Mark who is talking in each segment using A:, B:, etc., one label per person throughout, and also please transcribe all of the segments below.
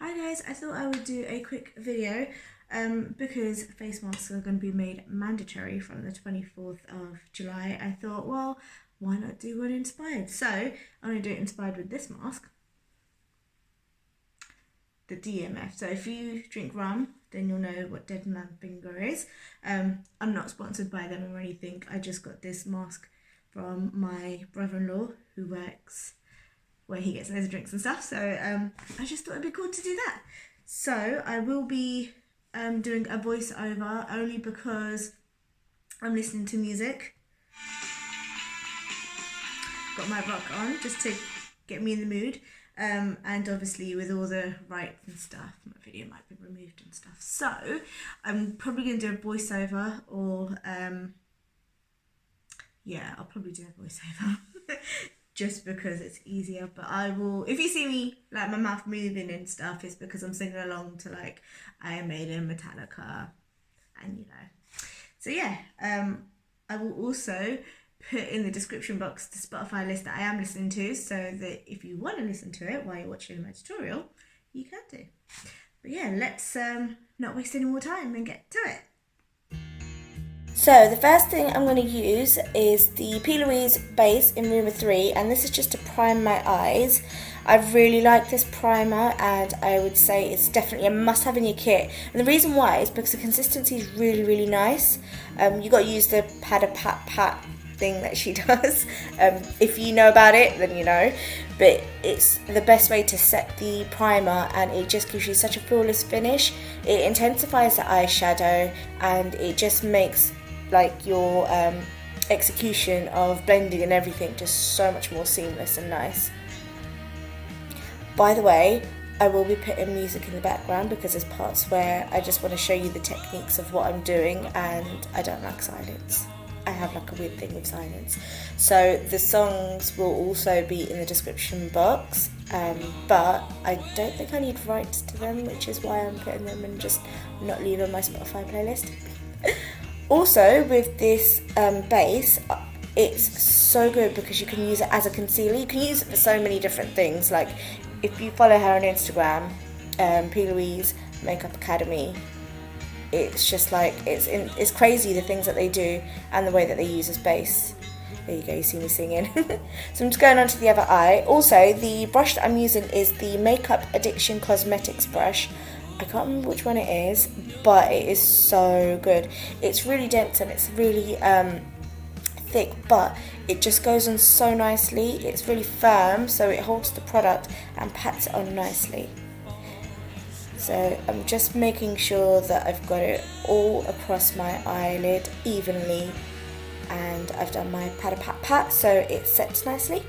A: Hi guys, I thought I would do a quick video because face masks are going to be made mandatory from the 24th of July. I thought, well, why not do one inspired? So I'm going to do it inspired with this mask, the DMF. So if you drink rum, then you'll know what Dead Man Finger is. I'm not sponsored by them or anything. I just got this mask from my brother-in-law who works where he gets loads of drinks and stuff. So I just thought it'd be cool to do that. So I will be doing a voiceover only because I'm listening to music. Got my rock on just to get me in the mood. And obviously with all the rights and stuff, my video might be removed and stuff. So I'm probably going to do a voiceover or, yeah, I'll probably do a voiceover just because it's easier. But I will, if you see me, like my mouth moving and stuff, it's because I'm singing along to like Iron Maiden, Metallica, and you know. So yeah, I will also put in the description box the Spotify list that I am listening to, so that if you want to listen to it while you're watching my tutorial, you can do. But yeah, let's not waste any more time and get to it. So the first thing I'm going to use is the P. Louise base in Room 3, and this is just to prime my eyes. I really like this primer, and I would say it's definitely a must-have in your kit. And the reason why is because the consistency is really, really nice. You got to use the pat thing that she does. If you know about it, then you know. But it's the best way to set the primer, and it just gives you such a flawless finish. It intensifies the eyeshadow, and it just makes like your execution of blending and everything just so much more seamless and nice. By the way, I will be putting music in the background because there's parts where I just want to show you the techniques of what I'm doing, and I don't like silence. I have like a weird thing with silence. So the songs will also be in the description box, but I don't think I need rights to them, which is why I'm putting them and just not leaving my Spotify playlist. Also, with this base, it's so good because you can use it as a concealer. You can use it for so many different things. Like if you follow her on Instagram, P. Louise Makeup Academy, it's just like it's crazy the things that they do and the way that they use this base. There you go, you see me singing. So I'm just going on to the other eye. Also, the brush that I'm using is the Makeup Addiction Cosmetics brush. I can't remember which one it is, but it is so good. It's really dense and it's really thick, but it just goes on so nicely. It's really firm, so it holds the product and pats it on nicely. So I'm just making sure that I've got it all across my eyelid evenly, and I've done my pat so it sets nicely.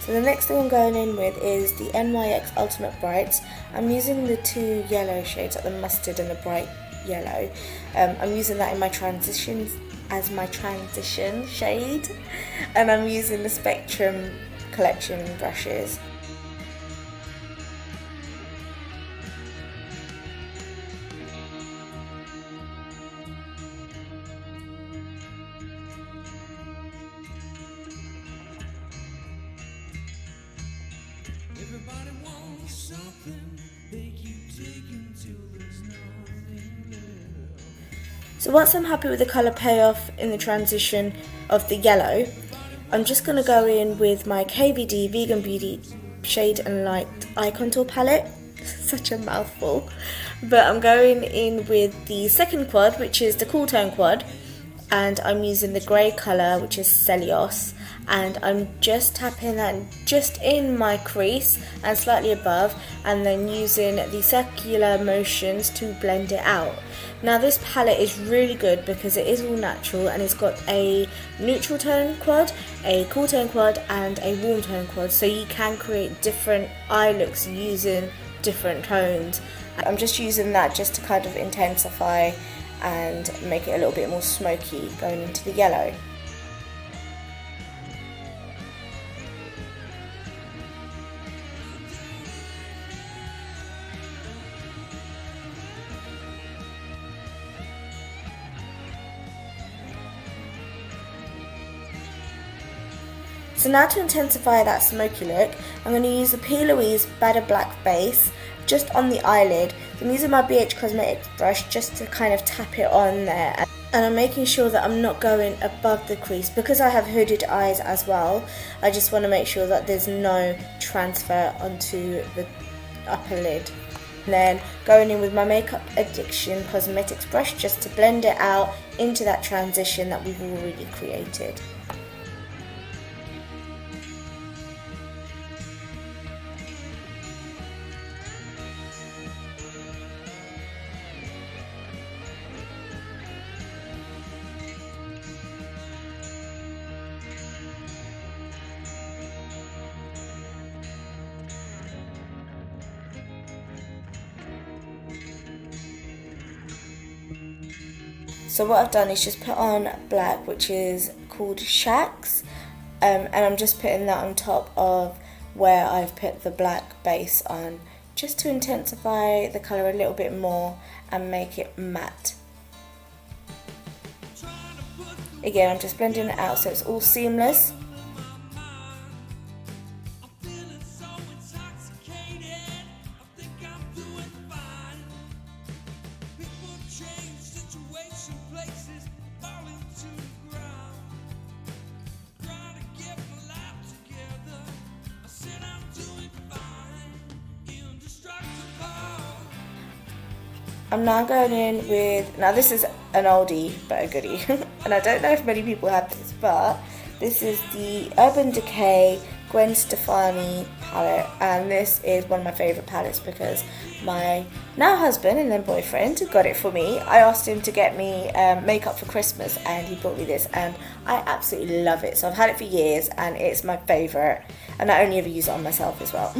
A: So the next thing I'm going in with is the NYX Ultimate Brights. I'm using the two yellow shades, like the mustard and the bright yellow. I'm using that in my transitions as my transition shade, and I'm using the Spectrum collection brushes.
B: Everybody wants something they keep taking till there's nothing left.
A: So once I'm happy with the colour payoff in the transition of the yellow, I'm just going to go in with my KVD Vegan Beauty Shade and Light Eye Contour Palette. Such a mouthful. But I'm going in with the second quad, which is the Cool Tone quad, and I'm using the grey colour, which is Celios, and I'm just tapping that just in my crease and slightly above, and then using the circular motions to blend it out. Now this palette is really good because it is all natural, and it's got a neutral tone quad, a cool tone quad, and a warm tone quad, so you can create different eye looks using different tones. I'm just using that just to kind of intensify and make it a little bit more smoky going into the yellow. So now to intensify that smoky look, I'm going to use the P. Louise Batter Black base just on the eyelid. So I'm using my BH Cosmetics brush just to kind of tap it on there. And I'm making sure that I'm not going above the crease. Because I have hooded eyes as well, I just want to make sure that there's no transfer onto the upper lid. And then going in with my Makeup Addiction Cosmetics brush just to blend it out into that transition that we've already created. So what I've done is just put on black, which is called Shacks, and I'm just putting that on top of where I've put the black base on, just to intensify the colour a little bit more and make it matte. Again, I'm just blending it out so it's all seamless. I'm now going in with, now this is an oldie but a goodie, and I don't know if many people have this, but this is the Urban Decay Gwen Stefani palette, and this is one of my favourite palettes because my now husband and then boyfriend got it for me. I asked him to get me makeup for Christmas and he brought me this, and I absolutely love it. So I've had it for years and it's my favourite, and I only ever use it on myself as well.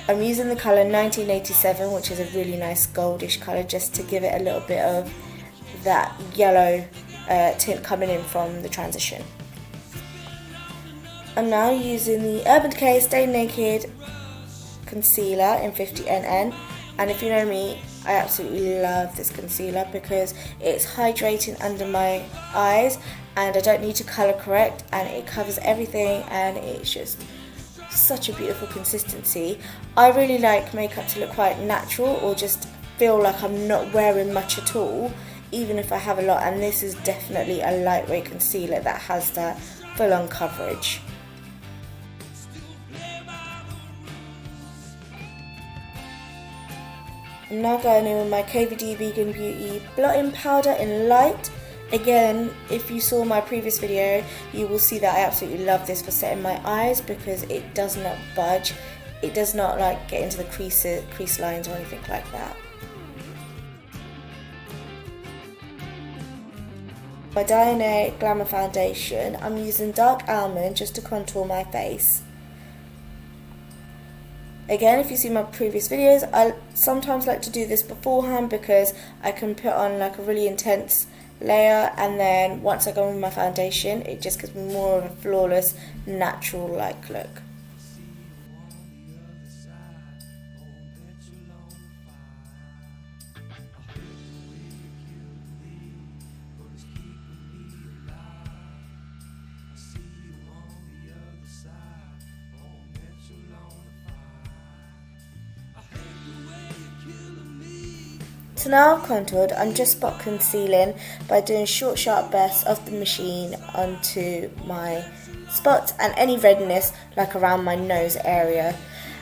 A: I'm using the colour 1987, which is a really nice goldish colour, just to give it a little bit of that yellow tint coming in from the transition. I'm now using the Urban Decay Stay Naked Concealer in 50NN, and if you know me, I absolutely love this concealer because it's hydrating under my eyes and I don't need to colour correct, and it covers everything and it's just such a beautiful consistency. I really like makeup to look quite natural or just feel like I'm not wearing much at all, even if I have a lot, and this is definitely a lightweight concealer that has that full-on coverage. I'm now going in with my KVD Vegan Beauty blotting powder in light. Again, if you saw my previous video, you will see that I absolutely love this for setting my eyes because it does not budge. It does not like get into the crease lines or anything like that. My Diane Glamour foundation, I'm using Dark Almond just to contour my face. Again, if you see my previous videos, I sometimes like to do this beforehand because I can put on like a really intense layer, and then once I go in with my foundation, it just gives me more of a flawless, natural-like look. So now I've contoured, I'm just spot concealing by doing short sharp bursts of the machine onto my spots and any redness like around my nose area.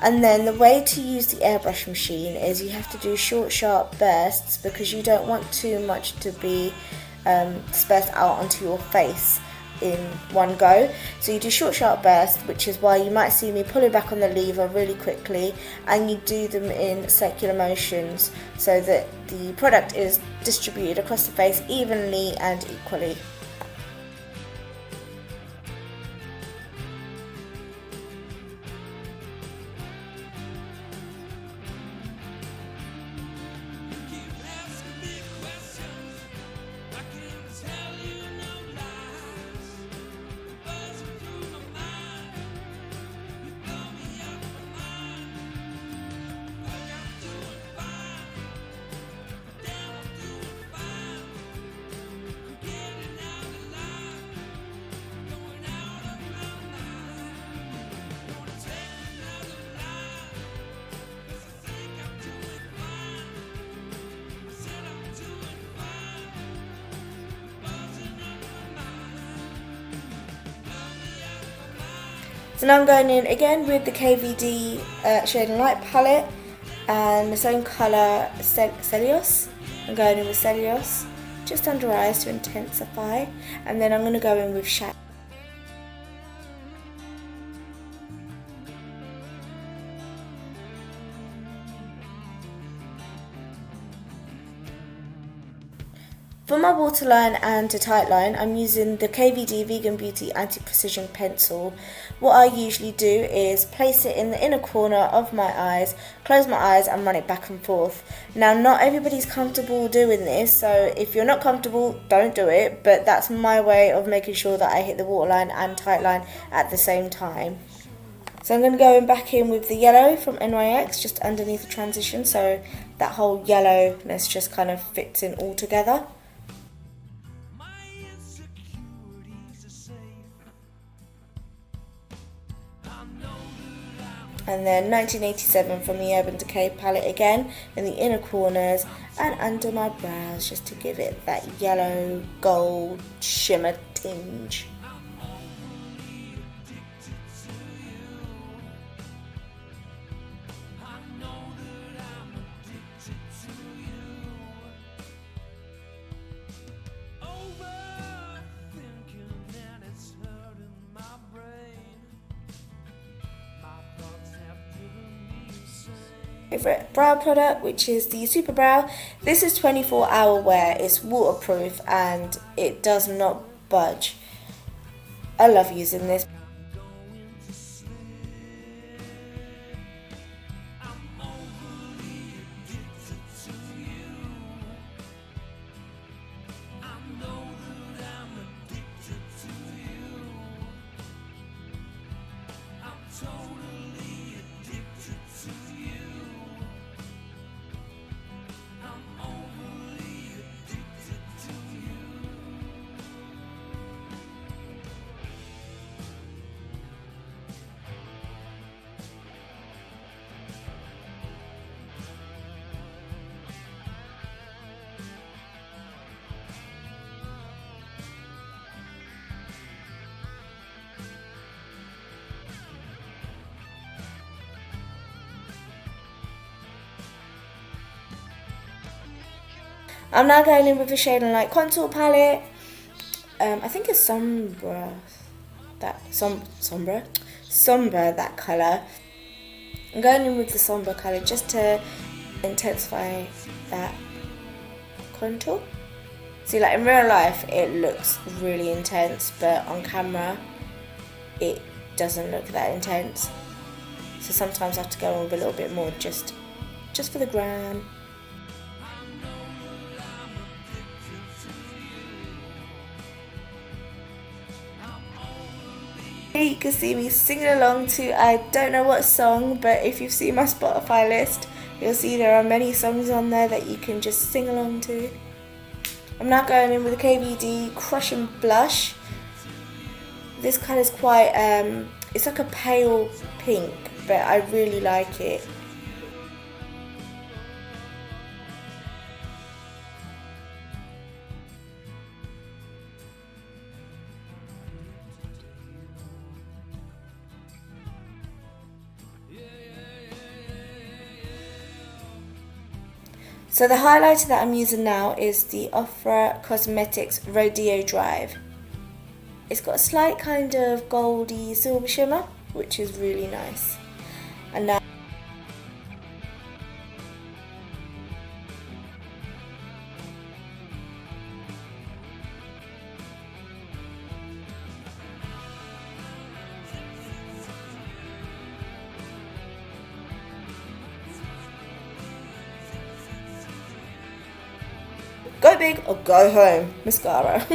A: And then the way to use the airbrush machine is you have to do short sharp bursts because you don't want too much to be dispersed out onto your face in one go. So you do short sharp bursts, which is why you might see me pulling back on the lever really quickly, and you do them in circular motions so that the product is distributed across the face evenly and equally. So now I'm going in again with the KVD Shade and Light palette and the same colour Celios. I'm going in with Celios just under eyes to intensify, and then I'm going to go in with Shadow. For my waterline and to tightline, I'm using the KVD Vegan Beauty Anti-Precision Pencil. What I usually do is place it in the inner corner of my eyes, close my eyes and run it back and forth. Now, not everybody's comfortable doing this, so if you're not comfortable, don't do it, but that's my way of making sure that I hit the waterline and tightline at the same time. So I'm going to go back in with the yellow from NYX just underneath the transition, so that whole yellowness just kind of fits in all together. And then 1987 from the Urban Decay palette again in the inner corners and under my brows just to give it that yellow gold shimmer tinge. Favorite brow product, which is the Super Brow. This is 24-hour wear, it's waterproof and it does not budge. I love using this. I'm now going in with the Shade and Light contour palette. I think it's Sombra, that colour. I'm going in with the Sombra colour just to intensify that contour. See, like in real life it looks really intense, but on camera it doesn't look that intense. So sometimes I have to go in with a little bit more just for the gram. Here you can see me singing along to I don't know what song, but if you've seen my Spotify list, you'll see there are many songs on there that you can just sing along to. I'm now going in with the KVD Crushing Blush. This colour is quite, it's like a pale pink, but I really like it. So the highlighter that I'm using now is the Ofra Cosmetics Rodeo Drive. It's got a slight kind of goldy silver shimmer, which is really nice. And now go big or go home, mascara.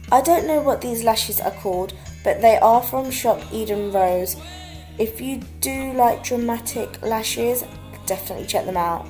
A: I don't know what these lashes are called, but they are from shop Eden Rose. If you do like dramatic lashes, definitely check them out.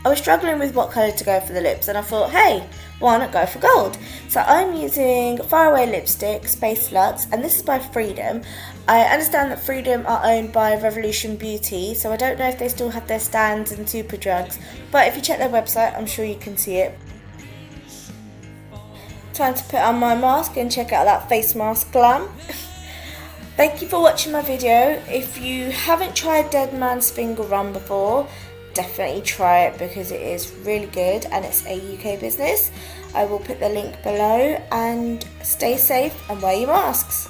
A: I was struggling with what colour to go for the lips, and I thought, hey, why not go for gold? So I'm using Faraway Lipstick Space Luxe, and this is by Freedom. I understand that Freedom are owned by Revolution Beauty, so I don't know if they still have their stands and super drugs, but if you check their website, I'm sure you can see it. Time to put on my mask and check out that face mask Glam. Thank you for watching my video. If you haven't tried Dead Man's Finger Rum before, definitely try it because it is really good and it's a UK business. I will put the link below, and stay safe and wear your masks.